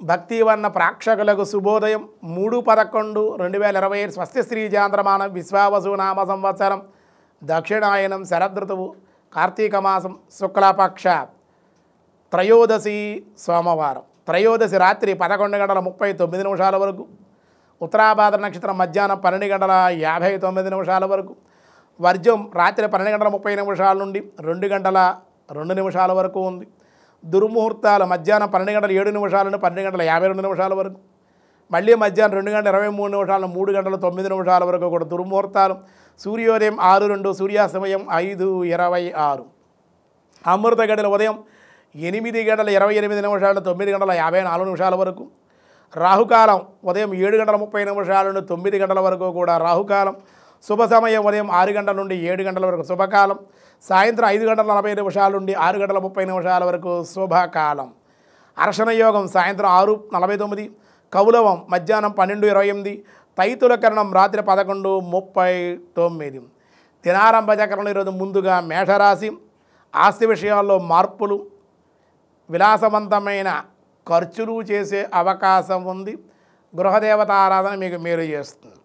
భక్తివన్న ప్రేక్షకులకు శుభోదయం 3/11/2025 స్వస్తి శ్రీ చాంద్రమానం విశ్వావసు నామ సంవత్సరం దక్షిణాయనం శరదృతువు కార్తీక మాసం శుక్లపక్ష త్రయోదశి సోమవారం త్రయోదశి రాత్రి 11:39 వరకు ఉత్తరాభాద్ర నక్షత్రం మధ్యాహ్నం 12:59 వరకు వర్జం రాత్రి 12:30 నుండి 2:02 వరకు ఉంది. దుర్ముహూర్తాలు మధ్యాహ్నం 12:07 నుండి 12:52 వరకు, మళ్ళీ మధ్యాహ్నం 2:23 3:09 వరకు కూడా దుర్ముహూర్తాలు. సూర్యోదయం 6:02, సూర్యాస్తమయం 5:26. అమృత గడియలు ఉదయం 8:28 9:54 వరకు, రాహుకాలం ఉదయం 7:30 నుండి 9 వరకు కూడా రాహుకాలం. శుభ సమయం ఉదయం 6 గంటల నుండి 7 గంటల వరకు శుభకాలం, సాయంత్రం 5:40 నుండి 6:30 వరకు శుభకాలం. అర్షణ యోగం సాయంత్రం 6:49, కౌలవం మధ్యాహ్నం 12:28, తైతుల కరణం రాత్రి 11:39. దినారంభ చక్రంలో ఈరోజు ముందుగా మేషరాశి. ఆస్తి విషయాల్లో మార్పులు, విలాసవంతమైన ఖర్చులు చేసే అవకాశం ఉంది. గృహదేవత ఆరాధన మీకు మేలు చేస్తుంది.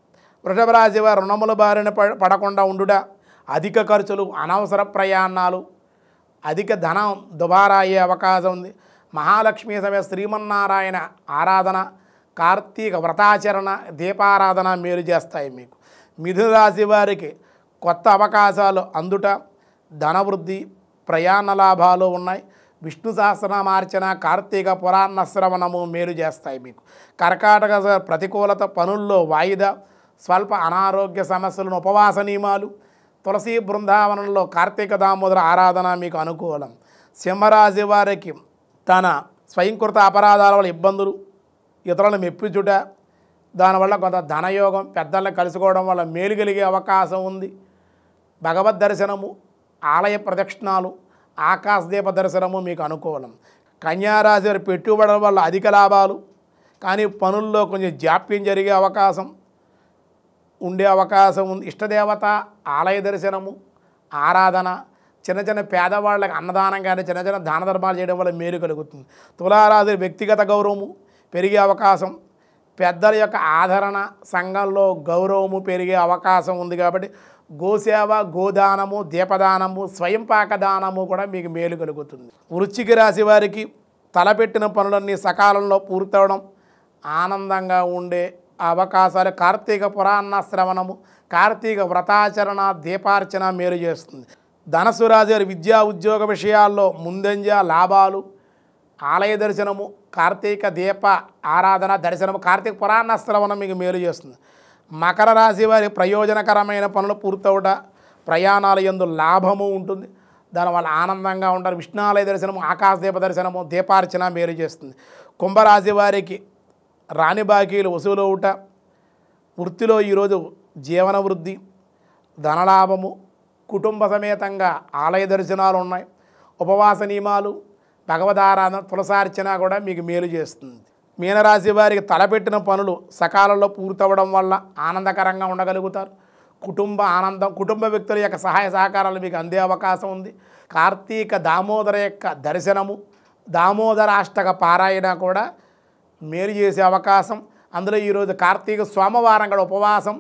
వృషభ రాశి వారు రుణముల బారిన పడకుండా ఉండుట, అధిక ఖర్చులు, అనవసర ప్రయాణాలు, అధిక ధనం దుబారా అయ్యే అవకాశం ఉంది. మహాలక్ష్మీ సమేత శ్రీమన్నారాయణ ఆరాధన, కార్తీక వ్రతాచరణ, దీపారాధన మేలు చేస్తాయి మీకు. మిథున రాశి వారికి కొత్త అవకాశాలు అందుట, ధనవృద్ధి, ప్రయాణ లాభాలు ఉన్నాయి. విష్ణు సహస్రనామార్చన, కార్తీక పురాణ శ్రవణము మేలు చేస్తాయి మీకు. కర్కాటక ప్రతికూలత, పనుల్లో వాయిదా, స్వల్ప అనారోగ్య సమస్యలను, ఉపవాస నియమాలు, తులసి బృందావనంలో కార్తీక దామోదర ఆరాధన మీకు అనుకూలం. సింహరాశి వారికి తన స్వయంకృత అపరాధాల వల్ల ఇబ్బందులు, ఇతరులను మెప్పించుట, దానివల్ల కొంత ధనయోగం, పెద్దలను కలుసుకోవడం వల్ల మేలు కలిగే అవకాశం ఉంది. భగవద్ దర్శనము, ఆలయ ప్రదక్షిణాలు, ఆకాశదీప దర్శనము మీకు అనుకూలం. కన్యారాశి వారి పెట్టుబడుల వల్ల అధిక లాభాలు, కానీ పనుల్లో కొంచెం జాప్యం జరిగే అవకాశం ఉండే అవకాశం ఉంది. ఇష్టదేవత ఆలయ దర్శనము, ఆరాధన, చిన్న చిన్న పేదవాళ్ళకి అన్నదానం కానీ చిన్న చిన్న దాన ధర్మాలు చేయడం వల్ల మేలు కలుగుతుంది. తులారాశి వ్యక్తిగత గౌరవము పెరిగే అవకాశం, పెద్దల యొక్క ఆదరణ, సంఘంలో గౌరవము పెరిగే అవకాశం ఉంది. కాబట్టి గోసేవ, గోదానము, దీపదానము, స్వయం పాకదానము కూడా మీకు మేలు కలుగుతుంది. వృశ్చిక రాశి వారికి తలపెట్టిన పనులన్నీ సకాలంలో పూర్తవడం, ఆనందంగా ఉండే అవకాశాలు. కార్తీక పురాణ శ్రవణము, కార్తీక వ్రతాచరణ, దీపార్చన మేలు చేస్తుంది. ధనస్సు రాశి వారి విద్యా ఉద్యోగ విషయాల్లో ముందంజ లాభాలు, ఆలయ దర్శనము, కార్తీక దీప ఆరాధన దర్శనము, కార్తీక పురాణ శ్రవణం మీకు మేలు చేస్తుంది. మకర రాశి వారి ప్రయోజనకరమైన పనులు పూర్తవుట, ప్రయాణాల యందు లాభము ఉంటుంది, దానివల్ల ఆనందంగా ఉంటారు. విష్ణాలయ దర్శనము, ఆకాశదీప దర్శనము, దీపార్చన మేలు చేస్తుంది. కుంభరాశి వారికి రాని బాకీలు వసూలు అవుట, వృత్తిలో ఈరోజు జీవన వృద్ధి, ధనలాభము, కుటుంబ సమేతంగా ఆలయ దర్శనాలు ఉన్నాయి. ఉపవాస నియమాలు, భగవదారాధన, తులసార్చన కూడా మీకు మేలు చేస్తుంది. మీనరాశి వారికి తలపెట్టిన పనులు సకాలంలో పూర్తవడం వల్ల ఆనందకరంగా ఉండగలుగుతారు. కుటుంబ ఆనందం, కుటుంబ వ్యక్తుల యొక్క సహాయ సహకారాలు మీకు అందే అవకాశం ఉంది. కార్తీక దామోదర యొక్క దర్శనము, దామోదరాష్టక పారాయణ కూడా మేలు చేసే అవకాశం. అందులో ఈరోజు కార్తీక సోమవారం కూడా ఉపవాసం,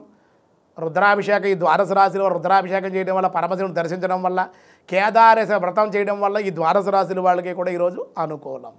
రుద్రాభిషేకం, ఈ ద్వాదశ రాశిలో రుద్రాభిషేకం చేయడం వల్ల, పరమశివుని దర్శించడం వల్ల, కేదారేశ్వర వ్రతం చేయడం వల్ల ఈ ద్వాదశ రాశుల వాళ్ళకి కూడా ఈరోజు అనుకూలం.